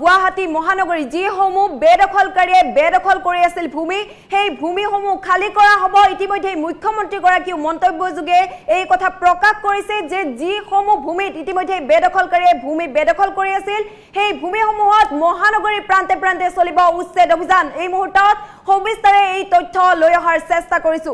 গুৱাহাটী মহানগৰী যিসমূহ বেদখলকাৰীয়ে বেদখল কৰি আছিল ভূমি সেই ভূমিসমূহ খালি কৰা হ'ব ইতিমধ্যে মুখ্যমন্ত্ৰীগৰাকীও মন্তব্যযোগে এই কথা প্ৰকাশ কৰিছে যে যিসমূহ ভূমিত ইতিমধ্যে বেদখলকাৰীয়ে ভূমি বেদখল কৰি আছিল সেই ভূমিসমূহত মহানগৰীৰ প্ৰান্তে প্ৰান্তে চলিব উচ্ছেদ অভিযান এই মুহূৰ্তত সবিস্তাৰে এই তথ্য লৈ অহাৰ চেষ্টা কৰিছো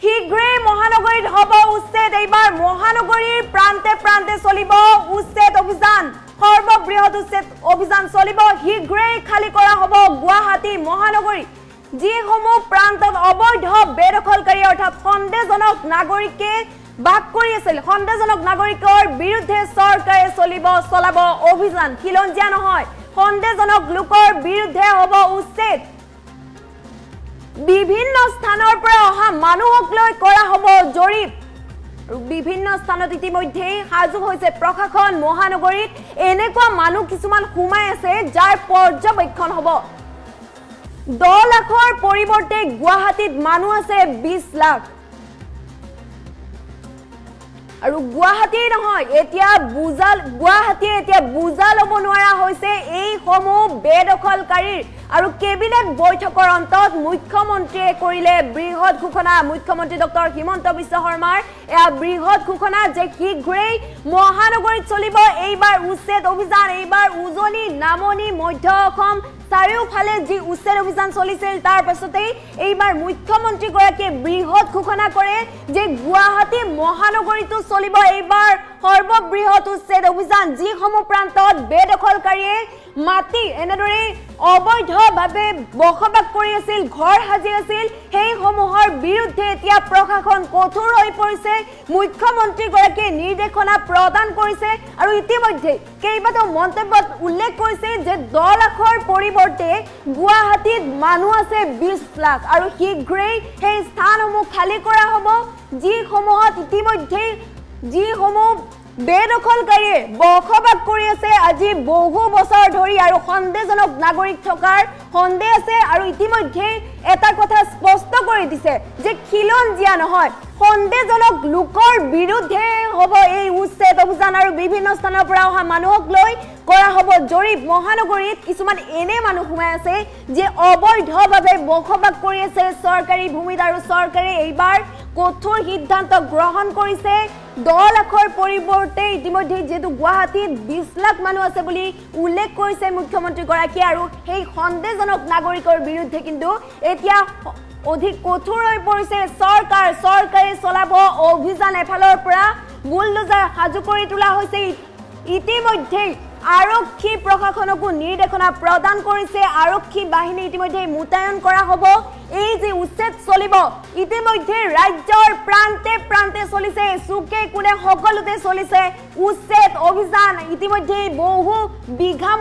শীঘ্ৰে মহানগৰীত হ'ব উচ্ছেদ এইবাৰ মহানগৰীৰ প্ৰান্তে প্ৰান্তে চলিব উচ্ছেদ অভিযান সৰ্ববৃহৎ উচ্ছেদ অভিযান চলিব শীঘ্ৰে খালি কৰা হ'ব গুৱাহাটী মহানগৰী যিসমূহ প্ৰান্তত অবৈধ বেদখলকাৰী অৰ্থাৎ সন্দেহজনক নাগৰিকে বাস কৰি আছিল সন্দেহজনক নাগৰিকৰ বিৰুদ্ধে চৰকাৰে চলাব অভিযান খিলঞ্জীয়া নহয় সন্দেহজনক লোকৰ বিৰুদ্ধে হ'ব উচ্ছেদ বিভিন্ন স্থানৰ পৰা অহা মানুহক লৈ কৰা হ'ব জৰীপ বিভিন্ন স্থানত ইতিমধ্যে সাজু হৈছে প্ৰশাসন মহানগৰীত এনেকুৱা মানুহ কিছুমান সোমাই আছে যাৰ পৰ্যবেক্ষণ হ'ব 10 লাখৰ পৰিৱৰ্তে গুৱাহাটীত মানুহ আছে 20 লাখ আৰু গুৱাহাটী নহয় এতিয়া বুজা ল'ব নোৱাৰা হৈছে এই সমূহ বেদখলকাৰীৰ আৰু কেবিনেট বৈঠকৰ অন্তত মুখ্যমন্ত্ৰীয়ে কৰিলে বৃহৎ ঘোষণা মুখ্যমন্ত্ৰী ডক্টৰ হিমন্ত বিশ্ব শৰ্মাৰ এয়া বৃহৎ ঘোষণা যে শীঘ্ৰেই মহানগৰীত চলিব এইবাৰ উচ্ছেদ অভিযান এইবাৰ উজনি নামনি মধ্য অসম চাৰিওফালে যি উচ্ছেদ অভিযান চলিছিল তাৰ পাছতেই এইবাৰ মুখ্যমন্ত্ৰীগৰাকীয়ে বৃহৎ ঘোষণা কৰে যে গুৱাহাটী মহানগৰীতো চলিব এইবাৰ সৰ্ববৃহৎ উচ্ছেদ অভিযান যিসমূহ প্ৰান্তত বেদখলকাৰীয়ে মাটি এনেদৰে অবৈধভাৱে বসবাস কৰি আছিল ঘৰ সাজি আছিল সেই সমূহৰ বিৰুদ্ধে এতিয়া প্ৰশাসন কঠোৰ হৈ পৰিছে মুখ্যমন্ত্ৰীগৰাকীয়ে নিৰ্দেশনা প্ৰদান কৰিছে আৰু ইতিমধ্যে কেইবাটাও মন্তব্যত উল্লেখ কৰিছে যে 10 লাখৰ পৰিৱৰ্তে গুৱাহাটীত মানুহ আছে 20 লাখ আৰু শীঘ্ৰেই সেই স্থানসমূহ খালি কৰা হ'ব যিসমূহত ইতিমধ্যে যিসমূহ বেদখলকাৰীয়ে বসবাস কৰি আছে আজি বহু বছৰ ধৰি আৰু সন্দেহজনক নাগৰিক থকাৰ সন্দেহ আছে আৰু ইতিমধ্যে এটা কথা স্পষ্ট কৰি দিছে যে খিলঞ্জীয়া নহয় সন্দেহজনক লোকৰ বিৰুদ্ধে হ'ব এই উচ্ছেদ অভিযান আৰু বিভিন্ন স্থানৰ পৰা অহা মানুহক লৈ কৰা হ'ব জৰীপ মহানগৰীত কিছুমান এনে মানুহ সোমাই আছে যে অবৈধভাৱে বসবাস কৰি আছে চৰকাৰী ভূমিত আৰু চৰকাৰে এইবাৰ কঠোৰ সিদ্ধান্ত গ্ৰহণ কৰিছে 10 লাখৰ পৰিৱৰ্তে ইতিমধ্যে যেটো গুৱাহাটীত 20 লাখ মানুহ আছে বুলি উল্লেখ কৰিছে মুখ্যমন্ত্ৰীগৰাকীয়ে আৰু সেই সন্দেহজনক নাগৰিকৰ বিৰুদ্ধে কিন্তু এতিয়া অধিক কঠোৰ হৈ পৰিছে চৰকাৰে চলাব অভিযান এফালৰ পৰা বুলডোজাৰ সাজু কৰি তোলা হৈছে ইতিমধ্যে আৰক্ষী প্ৰশাসনকো নিৰ্দেশনা প্ৰদান কৰিছে আৰক্ষী বাহিনী ইতিমধ্যে মুতায়ন কৰা হ'ব এই যে উচ্ছেদ চলিব ইতিমধ্যে ৰাজ্যৰ প্ৰান্তে প্ৰান্তে চলিছে সুকে কোনে সকলোতে চলিছে উচ্ছেদ অভিযান ইতিমধ্যে বহু বিঘা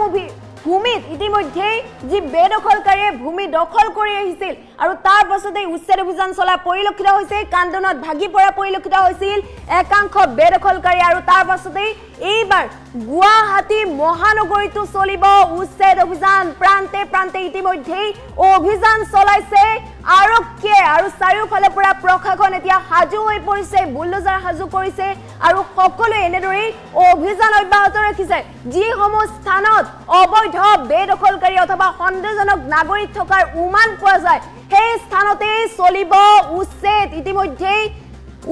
ভূমিত ইতিমধ্যে যি বেদখলকাৰীয়ে ভূমি দখল কৰি আহিছিল আৰু তাৰ পাছতে উচ্ছেদ অভিযান চলা পৰিলক্ষিত হৈছে কান্দনত ভাগি পৰা পৰিলক্ষিত হৈছিল একাংশ বেদখলকাৰী আৰু তাৰ পাছতে এইবাৰ গুৱাহাটী মহানগৰীতো চলিব উচ্ছেদ অভিযান প্ৰান্তে প্ৰান্তে ইতিমধ্যে অভিযান চলাইছে আৰক্ষীয়ে আৰু চাৰিওফালে পৰা প্ৰশাসন এতিয়া সাজু হৈ পৰিছে বুলডোজাৰ সাজু কৰিছে আৰু সকলোৱে এনেদৰে অভিযান অব্যাহত ৰাখিছে যিসমূহ স্থানত অবৈধ বেদখলকাৰী অথবা সন্দেহজনক নাগৰিক থকাৰ উমান পোৱা যায় সেই স্থানতে চলিব উচ্ছেদ ইতিমধ্যে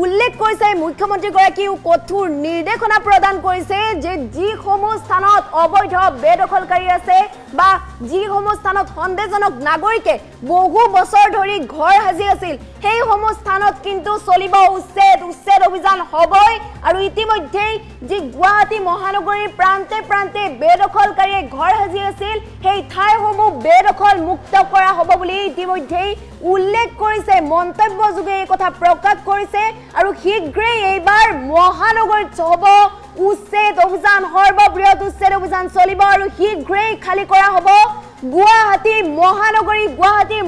উল্লেখ কৰিছে মুখ্যমন্ত্ৰীগৰাকীও কঠোৰ নিৰ্দেশনা প্ৰদান কৰিছে যে যিসমূহ স্থানত অবৈধ বেদখলকাৰী আছে বা যিসমূহ স্থানত সন্দেহজনক নাগৰিকে বহু বছৰ ধৰি ঘৰ সাজি আছিল সেই সমূহ স্থানত কিন্তু চলিব উচ্ছেদ অভিযান হ'বই আৰু ইতিমধ্যে যি গুৱাহাটী মহানগৰীৰ প্ৰান্তে প্ৰান্তে বেদখলকাৰীয়ে ঘৰ সাজি আছিল সেই ঠাইসমূহ বেদখল মুক্ত কৰা হ'ব বুলি ইতিমধ্যে উল্লেখ কৰিছে মন্তব্যযোগে এই কথা প্ৰকাশ কৰিছে আৰু শীঘ্ৰেই এইবাৰ মহানগৰীত হ'ব উচ্ছেদ অভিযান সৰ্ববৃহৎ উচ্ছেদ অভিযান চলিব আৰু শীঘ্ৰেই খালি কৰা হ'ব গুৱাহাটী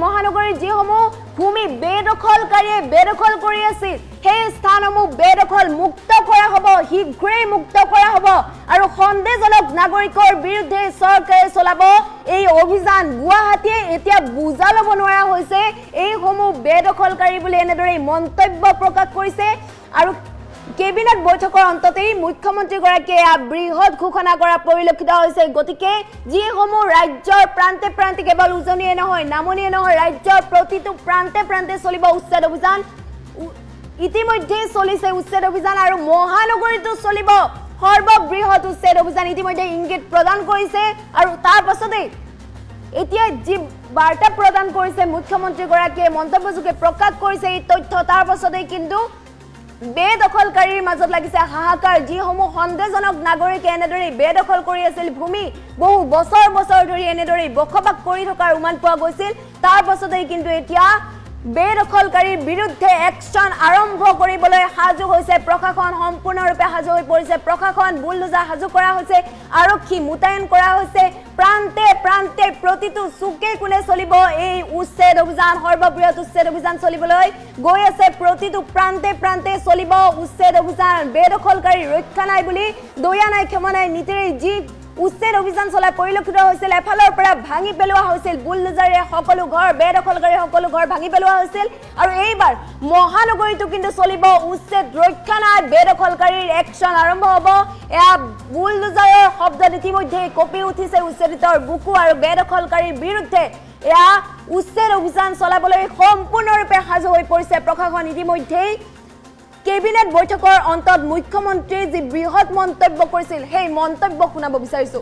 মহানগৰীৰ যিসমূহ ভূমি বেদখলকাৰীয়ে বেদখল কৰি আছিল সেই স্থানসমূহ বেদখল মুক্ত কৰা হ'ব শীঘ্ৰেই মুক্ত কৰা হ'ব আৰু সন্দেহজনক নাগৰিকৰ বিৰুদ্ধে চৰকাৰে চলাব এই অভিযান গুৱাহাটীয়ে এতিয়া বুজা ল'ব নোৱাৰা হৈছে এই সমূহ বেদখলকাৰী বুলি এনেদৰে মন্তব্য প্ৰকাশ কৰিছে আৰু কেবিনেট বৈঠকৰ অন্ততেই মুখ্যমন্ত্ৰীগৰাকীয়ে বৃহৎ ঘোষণা কৰা পৰিলক্ষিত হৈছে। গতিকে যিসমূহ ৰাজ্যৰ প্ৰান্তে প্ৰান্তে কেৱল উজনিয়ে নহয় নামনিয়ে নহয় ৰাজ্যৰ প্ৰতিটো প্ৰান্তে প্ৰান্তে চলিব উচ্ছেদ অভিযান। ইতিমধ্যে চলিছে উচ্ছেদ অভিযান আৰু মহানগৰীতো চলিব সৰ্ববৃহৎ উচ্ছেদ অভিযান ইতিমধ্যে ইংগিত প্ৰদান কৰিছে। আৰু তাৰ পাছতেই এতিয়া যি বাৰ্তা প্ৰদান কৰিছে মুখ্যমন্ত্ৰীগৰাকীয়ে মন্তব্যযোগে প্ৰকাশ কৰিছে এই তথ্য, তাৰ পাছতেই কিন্তু বেদখলকাৰীৰ মাজত লাগিছে হাহাকাৰ। যিসমূহ সন্দেহজনক নাগৰিকে এনেদৰে বেদখল কৰি আছিল ভূমি, বহু বছৰ বছৰ ধৰি এনেদৰে বসবাস কৰি থকাৰ উমান পোৱা গৈছিল, তাৰ পাছতেই কিন্তু এতিয়া বেদখলকাৰীৰ বিৰুদ্ধে একশ্যন আৰম্ভ কৰিবলৈ সাজু হৈছে প্ৰশাসন। সম্পূৰ্ণৰূপে সাজু হৈ পৰিছে প্ৰশাসন। বুলডোজাৰ সাজু কৰা হৈছে, আৰক্ষী মোতায়েন কৰা হৈছে। প্ৰান্তে প্ৰান্তে প্ৰতিটো চুকে কোণে চলিব এই উচ্ছেদ অভিযান। সৰ্ববৃহৎ উচ্ছেদ অভিযান চলিবলৈ গৈ আছে। প্ৰতিটো প্ৰান্তে প্ৰান্তে চলিব উচ্ছেদ অভিযান। বেদখলকাৰী ৰক্ষা নাই বুলি দয়া নাই ক্ষমা নাই নীতিৰে যি উচ্ছেদ অভিযান চলাই পৰিলক্ষিত হৈছিল। এফালৰ পৰা ভাঙি পেলোৱা হৈছিল বুলডোজাৰে সকলো ঘৰ, বেদখলকাৰী সকলো ঘৰ ভাঙি পেলোৱা হৈছিল। আৰু এইবাৰ মহানগৰীতো কিন্তু চলিব উচ্ছেদ ৰক্ষা নাই, বেদখলকাৰীৰ একশ্যন আৰম্ভ হ'ব। এয়া বুলডোজাৰৰ শব্দত ইতিমধ্যে কঁপি উঠিছে উচ্ছেদিতৰ বুকু আৰু বেদখলকাৰীৰ বিৰুদ্ধে এয়া উচ্ছেদ অভিযান চলাবলৈ সম্পূৰ্ণৰূপে সাজু হৈ পৰিছে প্ৰশাসন। ইতিমধ্যেই কেবিনেট বৈঠকৰ অন্তত মুখ্যমন্ত্ৰীয়ে যি বৃহৎ মন্তব্য কৰিছিল সেই মন্তব্য শুনাব বিচাৰিছো।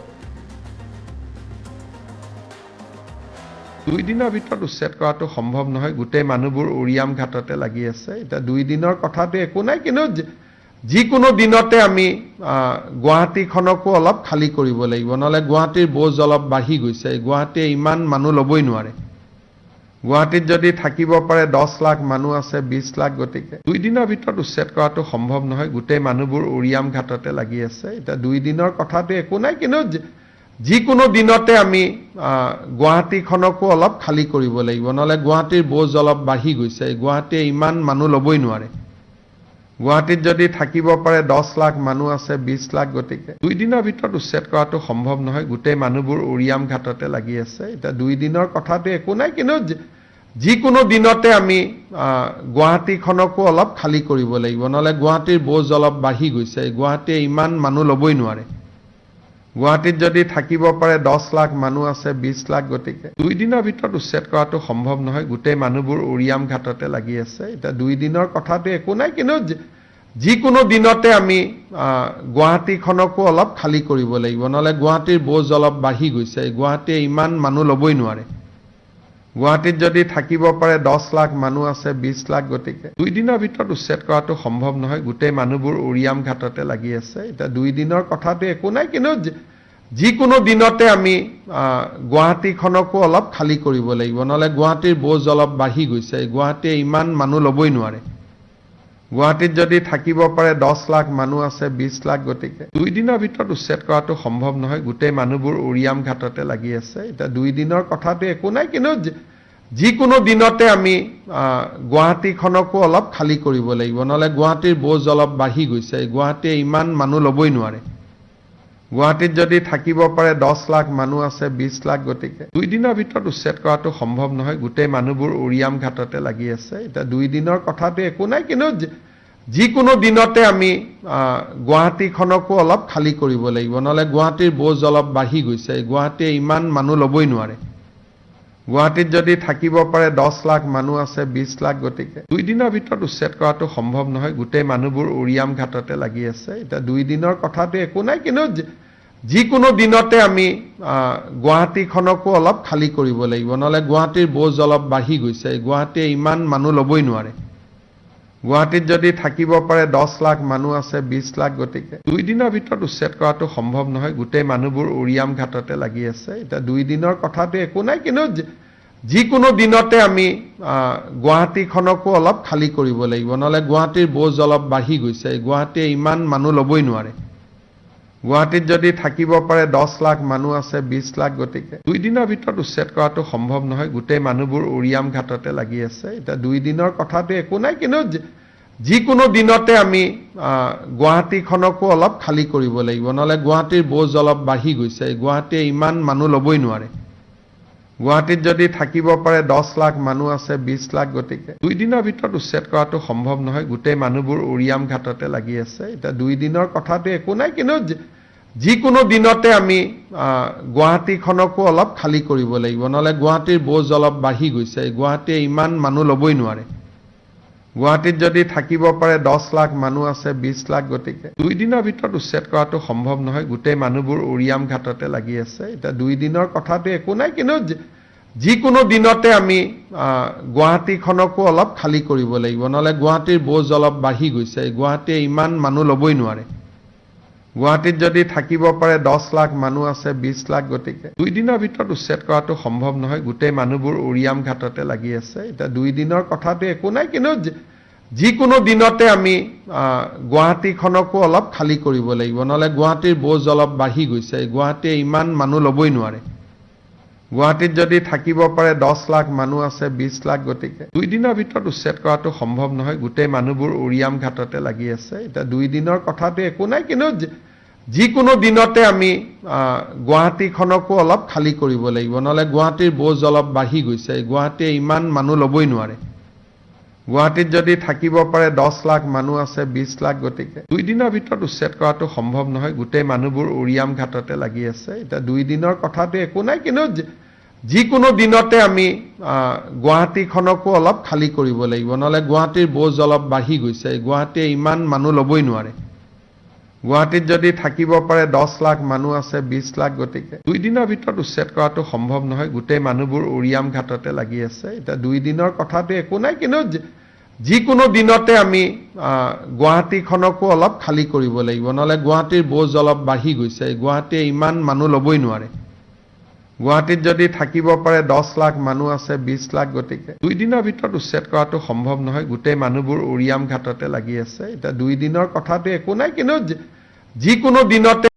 2 দিনৰ ভিতৰত উচ্ছেদ কৰাটো সম্ভৱ নহয়। গোটেই মানুহবোৰ উৰিয়াম ঘাটতে লাগি আছে। এটা 2 দিনৰ কথাটো একো নাই, কিন্তু যিকোনো দিনতে আমি গুৱাহাটীখনকো অলপ খালী কৰিব লাগিব, নহ'লে গুৱাহাটীৰ বোজ অলপ বাঢ়ি গৈছে। গুৱাহাটীয়ে ইমান মানুহ ল'বই নোৱাৰে। গুৱাহাটীত যদি থাকিব পাৰে 10 লাখ মানুহ আছে, 20 লাখ, গতিকে 2 দিনৰ ভিতৰত উচ্ছেদ কৰাটো সম্ভৱ নহয়। গোটেই মানুহবোৰ উৰিয়াম ঘাটতে লাগি আছে। এতিয়া 2 দিনৰ কথাটো একো নাই, কিন্তু যিকোনো দিনতে আমি গুৱাহাটীখনকো অলপ খালী কৰিব লাগিব, নহ'লে গুৱাহাটীৰ বোজ অলপ বাঢ়ি গৈছে। গুৱাহাটীয়ে ইমান মানুহ ল'বই নোৱাৰে। গুৱাহাটীত যদি থাকিব পাৰে 10 লাখ মানুহ আছে, 20 লাখ, গতিকে 2 দিনৰ ভিতৰত উচ্ছেদ কৰাটো সম্ভৱ নহয়। গোটেই মানুহবোৰ উৰিয়াম ঘাটতে লাগি আছে। এতিয়া 2 দিনৰ কথাটো একো নাই, কিন্তু যিকোনো দিনতে আমি গুৱাহাটীখনকো অলপ খালী কৰিব লাগিব, নহ'লে গুৱাহাটীৰ বোজ অলপ বাঢ়ি গৈছে। গুৱাহাটীয়ে ইমান মানুহ ল'বই নোৱাৰে। গুৱাহাটীত যদি থাকিব পাৰে 10 লাখ মানুহ আছে, 20 লাখ, গতিকে 2 দিনৰ ভিতৰত উচ্ছেদ কৰাটো সম্ভৱ নহয়। গোটেই মানুহবোৰ উৰিয়াম ঘাটতে লাগি আছে। এতিয়া 2 দিনৰ কথাটো একো নাই, কিন্তু যিকোনো দিনতে আমি গুৱাহাটীখনকো অলপ খালী কৰিব লাগিব, নহ'লে গুৱাহাটীৰ বোজ অলপ বাঢ়ি গৈছে। গুৱাহাটীয়ে ইমান মানুহ ল'বই নোৱাৰে। গুৱাহাটীত যদি থাকিব পাৰে 10 লাখ মানুহ আছে, 20 লাখ, গতিকে 2 দিনৰ ভিতৰত উচ্ছেদ কৰাটো সম্ভৱ নহয়। গোটেই মানুহবোৰ উৰিয়াম ঘাটতে লাগি আছে। এতিয়া 2 দিনৰ কথাটো একো নাই, কিন্তু যিকোনো দিনতে আমি গুৱাহাটীখনকো অলপ খালী কৰিব লাগিব, নহ'লে গুৱাহাটীৰ বোজ অলপ বাঢ়ি গৈছে। গুৱাহাটীয়ে ইমান মানুহ ল'বই নোৱাৰে। গুৱাহাটীত যদি থাকিব পাৰে 10 লাখ মানুহ আছে, 20 লাখ, গতিকে 2 দিনৰ ভিতৰত উচ্ছেদ কৰাটো সম্ভৱ নহয়। গোটেই মানুহবোৰ উৰিয়াম ঘাটতে লাগি আছে। এতিয়া 2 দিনৰ কথাটো একো নাই, কিন্তু যিকোনো দিনতে আমি গুৱাহাটীখনকো অলপ খালী কৰিব লাগিব, নহ'লে গুৱাহাটীৰ বোজ অলপ বাঢ়ি গৈছে। গুৱাহাটীয়ে ইমান মানুহ ল'বই নোৱাৰে। গুৱাহাটীত যদি থাকিব পাৰে 10 লাখ মানুহ আছে, 20 লাখ, গতিকে 2 দিনৰ ভিতৰত উচ্ছেদ কৰাটো সম্ভৱ নহয়। গোটেই মানুহবোৰ উৰিয়াম ঘাটতে লাগি আছে। এতিয়া 2 দিনৰ কথাটো একো নাই, কিন্তু যিকোনো দিনতে আমি গুৱাহাটীখনকো অলপ খালী কৰিব লাগিব, নহ'লে গুৱাহাটীৰ বোজ অলপ বাঢ়ি গৈছে। গুৱাহাটীয়ে ইমান মানুহ ল'বই নোৱাৰে। গুৱাহাটীত যদি থাকিব পাৰে 10 লাখ মানুহ আছে, 20 লাখ, গতিকে 2 দিনৰ ভিতৰত উচ্ছেদ কৰাটো সম্ভৱ নহয়। গোটেই মানুহবোৰ উৰিয়াম ঘাটতে লাগি আছে। এতিয়া 2 দিনৰ কথাটো একো নাই, কিন্তু যিকোনো দিনতে আমি গুৱাহাটীখনকো অলপ খালী কৰিব লাগিব, নহ'লে গুৱাহাটীৰ বোজ অলপ বাঢ়ি গৈছে। গুৱাহাটীয়ে ইমান মানুহ ল'বই নোৱাৰে। গুৱাহাটীত যদি থাকিব পাৰে 10 লাখ মানুহ আছে, 20 লাখ, গতিকে 2 দিনৰ ভিতৰত উচ্ছেদ কৰাটো সম্ভৱ নহয়। গোটেই মানুহবোৰ উৰিয়াম ঘাটতে লাগি আছে। এতিয়া 2 দিনৰ কথাটো একো নাই, কিন্তু যিকোনো দিনতে আমি গুৱাহাটীখনকো অলপ খালী কৰিব লাগিব, নহ'লে গুৱাহাটীৰ বোজ অলপ বাঢ়ি গৈছে। গুৱাহাটীয়ে ইমান মানুহ ল'বই নোৱাৰে। গুৱাহাটীত যদি থাকিব পাৰে 10 লাখ মানুহ আছে, 20 লাখ, গতিকে 2 দিনৰ ভিতৰত উচ্ছেদ কৰাটো সম্ভৱ নহয়। গোটেই মানুহবোৰ উৰিয়াম ঘাটতে লাগি আছে। এতিয়া 2 দিনৰ কথাটো একো নাই, কিন্তু যিকোনো দিনতে আমি গুৱাহাটীখনকো অলপ খালী কৰিব লাগিব, নহ'লে গুৱাহাটীৰ বোজ অলপ বাঢ়ি গৈছে। গুৱাহাটীয়ে ইমান মানুহ ল'বই নোৱাৰে। গুৱাহাটীত যদি থাকিব পাৰে 10 লাখ মানুহ আছে 20 লাখ গতিকে 2 দিনৰ ভিতৰত উচ্ছেদ কৰাটো সম্ভৱ নহয় গোটেই মানুহবোৰ উৰিয়াম ঘাটতে লাগি আছে এটা 2 দিনৰ কথাটো একো নাই কিন্তু যিকোনো দিনতে আমি গুৱাহাটীখনকো অলপ খালী কৰিব লাগিব নহলে গুৱাহাটীৰ বোজ অলপ বাঢ়ি গৈছে গুৱাহাটীয়ে ইমান মানুহ লবই নোৱাৰে গুৱাহাটীত যদি থাকিব পাৰে 10 লাখ মানুহ আছে 20 লাখ গতিকে 2 দিনৰ ভিতৰত উচ্ছেদ কৰাটো সম্ভৱ নহয় গোটেই মানুহবোৰ উৰিয়াম ঘাটতে লাগি আছে এটা 2 দিনৰ কথাটো একো নাই কিন্তু যিকোনো দিনতে আমি গুৱাহাটীখনকো অলপ খালী কৰিব লাগিব নহলে গুৱাহাটীৰ বোজ অলপ বাঢ়ি গৈছে গুৱাহাটীয়ে ইমান মানুহ লবই নোৱাৰে গুৱাহাটীত যদি থাকিব পাৰে 10 লাখ মানুহ আছে 20 লাখ গতিকে 2 দিনৰ ভিতৰত উচ্ছেদ কৰাটো সম্ভৱ নহয় গোটেই মানুহবোৰ উৰিয়াম ঘাটতে লাগি আছে এটা 2 দিনৰ কথাটো একো নাই কিন্তু যিকোনো দিনতে আমি গুৱাহাটীখনকো অলপ খালী কৰিব লাগিব নহলে গুৱাহাটীৰ বোজ অলপ বাঢ়ি গৈছে গুৱাহাটীয়ে ইমান মানুহ লবই নোৱাৰে গুৱাহাটীত যদি থাকিব পাৰে 10 লাখ মানুহ আছে 20 লাখ গতিকে 2 দিনৰ ভিতৰত উচ্ছেদ কৰাটো সম্ভৱ নহয় গোটেই মানুহবোৰ উৰিয়াম ঘাটতে লাগি আছে এটা 2 দিনৰ কথাটো একো নাই কিন্তু যিকোনো দিনতে আমি গুৱাহাটীখনকো অলপ খালী কৰিব লাগিব নহলে গুৱাহাটীৰ বোজ অলপ বাঢ়ি গৈছে গুৱাহাটীয়ে ইমান মানুহ লবই নোৱাৰে গুৱাহাটীত যদি থাকিব পাৰে 10 লাখ মানুহ আছে 20 লাখ গতিকে 2 দিনৰ ভিতৰত উচ্ছেদ কৰাটো সম্ভৱ নহয় গোটেই মানুহবোৰ উৰিয়াম ঘাটতে লাগি আছে এটা 2 দিনৰ কথাটো একো নাই কিন্তু যিকোনো দিনতে আমি গুৱাহাটীখনকো অলপ খালী কৰিব লাগিব নহলে গুৱাহাটীৰ বোজ অলপ বাঢ়ি গৈছে গুৱাহাটীয়ে ইমান মানুহ লবই নোৱাৰে গুৱাহাটীত যদি থাকিব পাৰে 10 লাখ মানুহ আছে 20 লাখ গতিকে 2 দিনৰ ভিতৰত উচ্ছেদ কৰাটো সম্ভৱ নহয় গোটেই মানুহবোৰ উৰিয়াম ঘাটতে লাগি আছে এটা 2 দিনৰ কথাটো একো নাই কিন্তু যিকোনো দিনতে আমি গুৱাহাটীখনকো অলপ খালী কৰিব লাগিব নহলে গুৱাহাটীৰ বোজ অলপ বাঢ়ি গৈছে গুৱাহাটীয়ে ইমান মানুহ লবই নোৱাৰে গুৱাহাটীত যদি থাকিব পাৰে 10 লাখ মানুহ আছে 20 লাখ গতিকে 2 দিনৰ ভিতৰত উচ্ছেদ কৰাটো সম্ভৱ নহয় গোটেই মানুহবোৰ উৰিয়াম ঘাটতে লাগি আছে এটা 2 দিনৰ কথাটো একো নাই কিন্তু যিকোনো দিনতে